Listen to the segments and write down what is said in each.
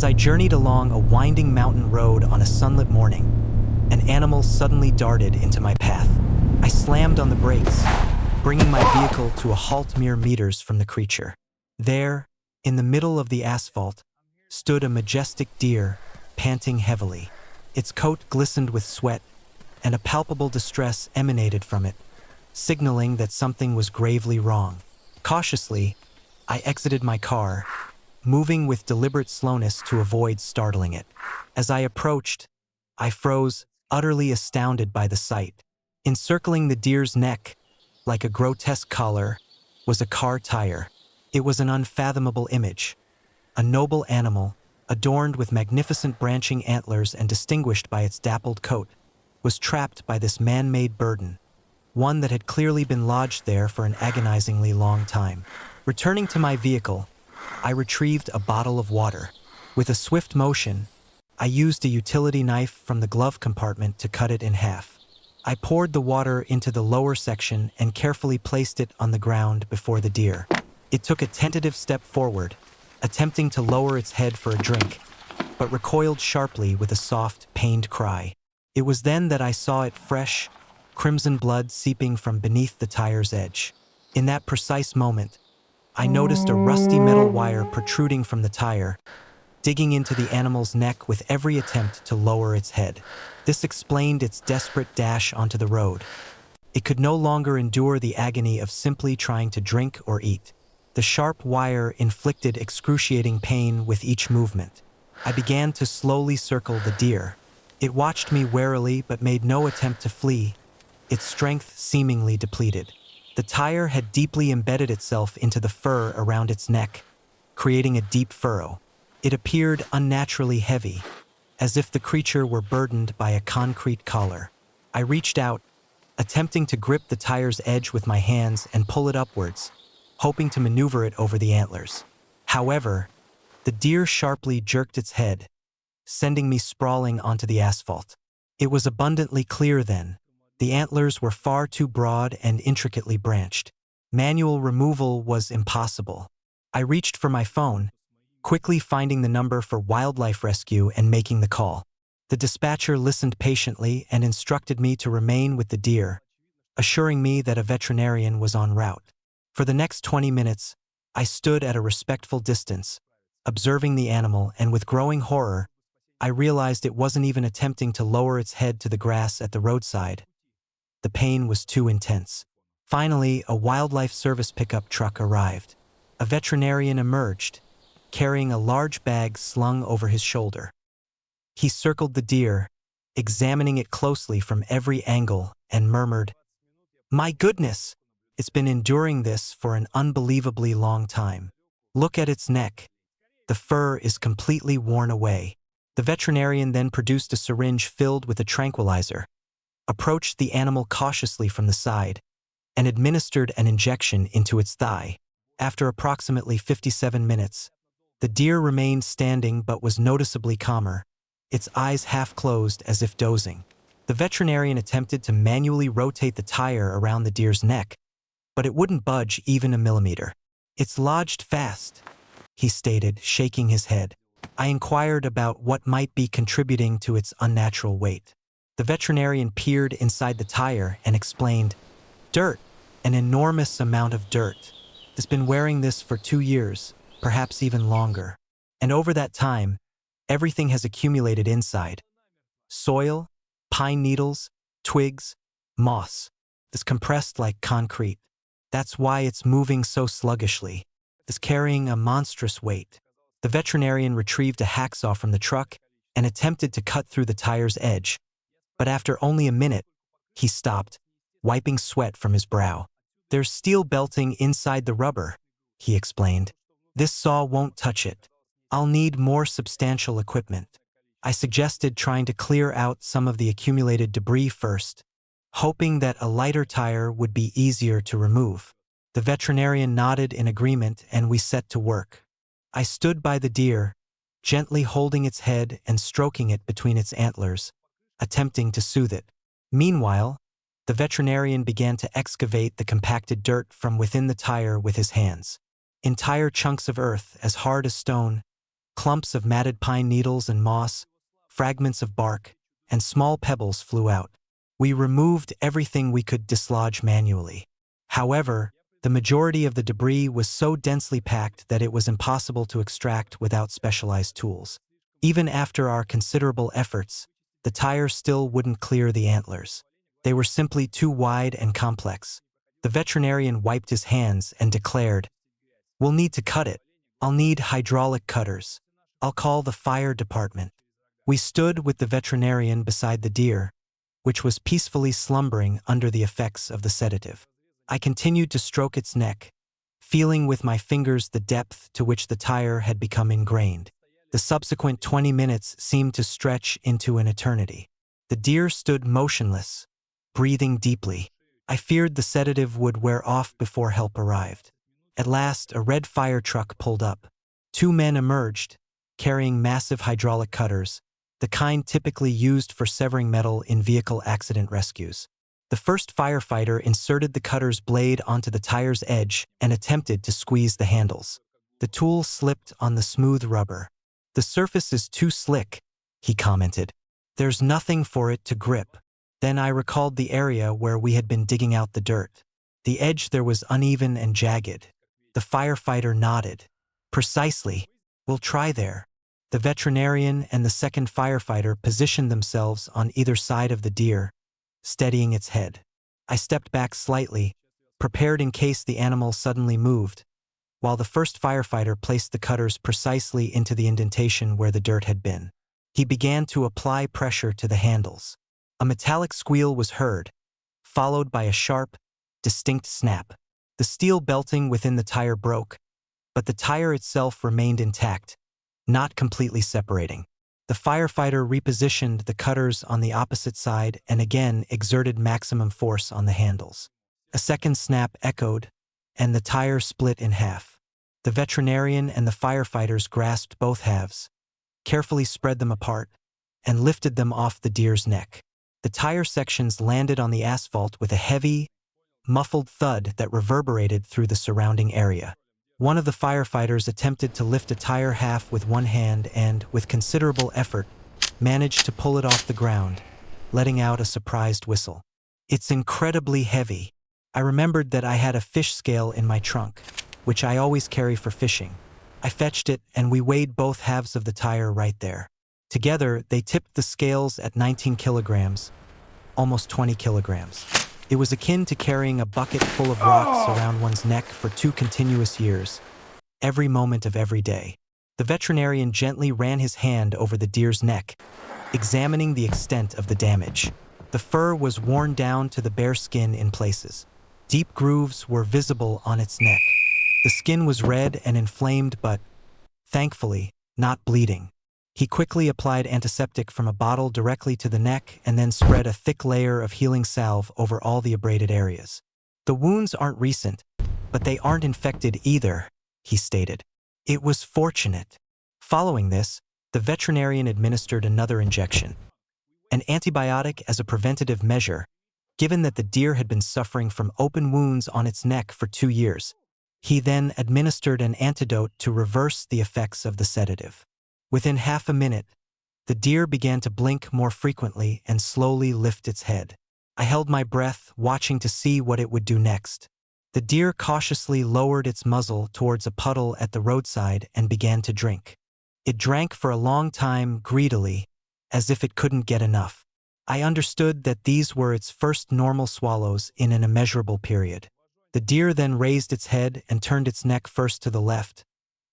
As I journeyed along a winding mountain road on a sunlit morning, an animal suddenly darted into my path. I slammed on the brakes, bringing my vehicle to a halt mere meters from the creature. There, in the middle of the asphalt, stood a majestic deer, panting heavily. Its coat glistened with sweat, and a palpable distress emanated from it, signaling that something was gravely wrong. Cautiously, I exited my car, moving with deliberate slowness to avoid startling it. As I approached, I froze, utterly astounded by the sight. Encircling the deer's neck, like a grotesque collar, was a car tire. It was an unfathomable image. A noble animal, adorned with magnificent branching antlers and distinguished by its dappled coat, was trapped by this man-made burden, one that had clearly been lodged there for an agonizingly long time. Returning to my vehicle, I retrieved a bottle of water. With a swift motion, I used a utility knife from the glove compartment to cut it in half. I poured the water into the lower section and carefully placed it on the ground before the deer. It took a tentative step forward, attempting to lower its head for a drink, but recoiled sharply with a soft, pained cry. It was then that I saw it fresh, crimson blood seeping from beneath the tire's edge. In that precise moment, I noticed a rusty metal wire protruding from the tire, digging into the animal's neck with every attempt to lower its head. This explained its desperate dash onto the road. It could no longer endure the agony of simply trying to drink or eat. The sharp wire inflicted excruciating pain with each movement. I began to slowly circle the deer. It watched me warily but made no attempt to flee, its strength seemingly depleted. The tire had deeply embedded itself into the fur around its neck, creating a deep furrow. It appeared unnaturally heavy, as if the creature were burdened by a concrete collar. I reached out, attempting to grip the tire's edge with my hands and pull it upwards, hoping to maneuver it over the antlers. However, the deer sharply jerked its head, sending me sprawling onto the asphalt. It was abundantly clear then. The antlers were far too broad and intricately branched. Manual removal was impossible. I reached for my phone, quickly finding the number for wildlife rescue and making the call. The dispatcher listened patiently and instructed me to remain with the deer, assuring me that a veterinarian was en route. For the next 20 minutes, I stood at a respectful distance, observing the animal, and with growing horror, I realized it wasn't even attempting to lower its head to the grass at the roadside. The pain was too intense. Finally, a wildlife service pickup truck arrived. A veterinarian emerged, carrying a large bag slung over his shoulder. He circled the deer, examining it closely from every angle, and murmured, "My goodness, it's been enduring this for an unbelievably long time. Look at its neck. The fur is completely worn away." The veterinarian then produced a syringe filled with a tranquilizer, approached the animal cautiously from the side, and administered an injection into its thigh. After approximately 57 minutes, the deer remained standing but was noticeably calmer, its eyes half closed as if dozing. The veterinarian attempted to manually rotate the tire around the deer's neck, but it wouldn't budge even a millimeter. "It's lodged fast," he stated, shaking his head. I inquired about what might be contributing to its unnatural weight. The veterinarian peered inside the tire and explained, "Dirt, an enormous amount of dirt. It's been wearing this for 2 years, perhaps even longer. And over that time, everything has accumulated inside. Soil, pine needles, twigs, moss. It's compressed like concrete. That's why it's moving so sluggishly. It's carrying a monstrous weight." The veterinarian retrieved a hacksaw from the truck and attempted to cut through the tire's edge, but after only a minute, he stopped, wiping sweat from his brow. "There's steel belting inside the rubber," he explained. "This saw won't touch it. I'll need more substantial equipment." I suggested trying to clear out some of the accumulated debris first, hoping that a lighter tire would be easier to remove. The veterinarian nodded in agreement and we set to work. I stood by the deer, gently holding its head and stroking it between its antlers, attempting to soothe it. Meanwhile, the veterinarian began to excavate the compacted dirt from within the tire with his hands. Entire chunks of earth, as hard as stone, Clumps of matted pine needles and moss, fragments of bark, and small pebbles flew out. We removed everything we could dislodge manually. However, the majority of the debris was so densely packed that it was impossible to extract without specialized tools. Even after our considerable efforts, the tire still wouldn't clear the antlers. They were simply too wide and complex. The veterinarian wiped his hands and declared, "We'll need to cut it. I'll need hydraulic cutters. I'll call the fire department." We stood with the veterinarian beside the deer, which was peacefully slumbering under the effects of the sedative. I continued to stroke its neck, feeling with my fingers the depth to which the tire had become ingrained. The subsequent 20 minutes seemed to stretch into an eternity. The deer stood motionless, breathing deeply. I feared the sedative would wear off before help arrived. At last, a red fire truck pulled up. 2 men emerged, carrying massive hydraulic cutters, the kind typically used for severing metal in vehicle accident rescues. The first firefighter inserted the cutter's blade onto the tire's edge and attempted to squeeze the handles. The tool slipped on the smooth rubber. "The surface is too slick," he commented. "There's nothing for it to grip." Then I recalled the area where we had been digging out the dirt. The edge there was uneven and jagged. The firefighter nodded. "Precisely. We'll try there." The veterinarian and the second firefighter positioned themselves on either side of the deer, steadying its head. I stepped back slightly, prepared in case the animal suddenly moved, while the first firefighter placed the cutters precisely into the indentation where the dirt had been. He began to apply pressure to the handles. A metallic squeal was heard, followed by a sharp, distinct snap. The steel belting within the tire broke, but the tire itself remained intact, not completely separating. The firefighter repositioned the cutters on the opposite side and again exerted maximum force on the handles. A second snap echoed, and the tire split in half. The veterinarian and the firefighters grasped both halves, carefully spread them apart, and lifted them off the deer's neck. The tire sections landed on the asphalt with a heavy, muffled thud that reverberated through the surrounding area. One of the firefighters attempted to lift a tire half with one hand and, with considerable effort, managed to pull it off the ground, letting out a surprised whistle. "It's incredibly heavy." I remembered that I had a fish scale in my trunk, which I always carry for fishing. I fetched it and we weighed both halves of the tire right there. Together, they tipped the scales at 19 kilograms, almost 20 kilograms. It was akin to carrying a bucket full of rocks around one's neck for 2 continuous years, every moment of every day. The veterinarian gently ran his hand over the deer's neck, examining the extent of the damage. The fur was worn down to the bare skin in places. Deep grooves were visible on its neck. The skin was red and inflamed but, thankfully, not bleeding. He quickly applied antiseptic from a bottle directly to the neck and then spread a thick layer of healing salve over all the abraded areas. "The wounds aren't recent, but they aren't infected either," he stated. It was fortunate. Following this, the veterinarian administered another injection, an antibiotic as a preventative measure, given that the deer had been suffering from open wounds on its neck for 2 years. He then administered an antidote to reverse the effects of the sedative. Within half a minute, the deer began to blink more frequently and slowly lift its head. I held my breath, watching to see what it would do next. The deer cautiously lowered its muzzle towards a puddle at the roadside and began to drink. It drank for a long time, greedily, as if it couldn't get enough. I understood that these were its first normal swallows in an immeasurable period. The deer then raised its head and turned its neck first to the left,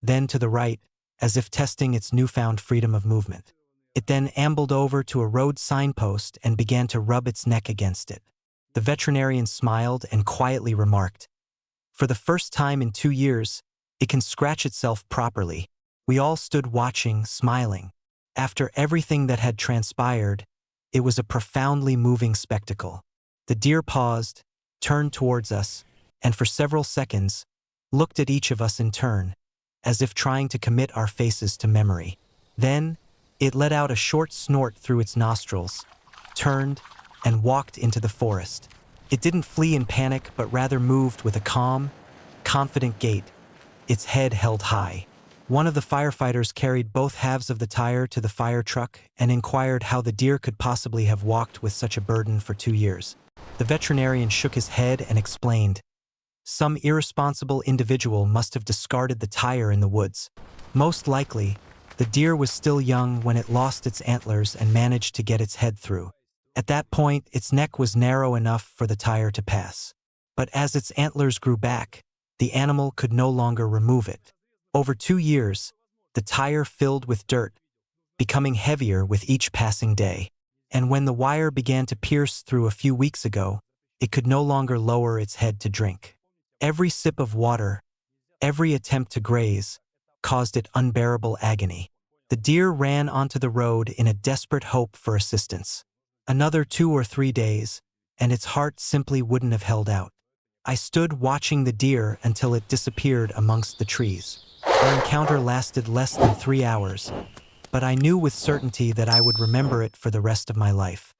then to the right, as if testing its newfound freedom of movement. It then ambled over to a road signpost and began to rub its neck against it. The veterinarian smiled and quietly remarked, "For the first time in 2 years, it can scratch itself properly." We all stood watching, smiling. After everything that had transpired, it was a profoundly moving spectacle. The deer paused, turned towards us, and for several seconds, looked at each of us in turn, as if trying to commit our faces to memory. Then, it let out a short snort through its nostrils, turned, and walked into the forest. It didn't flee in panic, but rather moved with a calm, confident gait, its head held high. One of the firefighters carried both halves of the tire to the fire truck and inquired how the deer could possibly have walked with such a burden for 2 years. The veterinarian shook his head and explained, "Some irresponsible individual must have discarded the tire in the woods. Most likely, the deer was still young when it lost its antlers and managed to get its head through. At that point, its neck was narrow enough for the tire to pass. But as its antlers grew back, the animal could no longer remove it. Over 2 years, the tire filled with dirt, becoming heavier with each passing day. And when the wire began to pierce through a few weeks ago, it could no longer lower its head to drink. Every sip of water, every attempt to graze, caused it unbearable agony. The deer ran onto the road in a desperate hope for assistance. Another 2 or 3 days, and its heart simply wouldn't have held out. I stood watching the deer until it disappeared amongst the trees. Our encounter lasted less than 3 hours, but I knew with certainty that I would remember it for the rest of my life.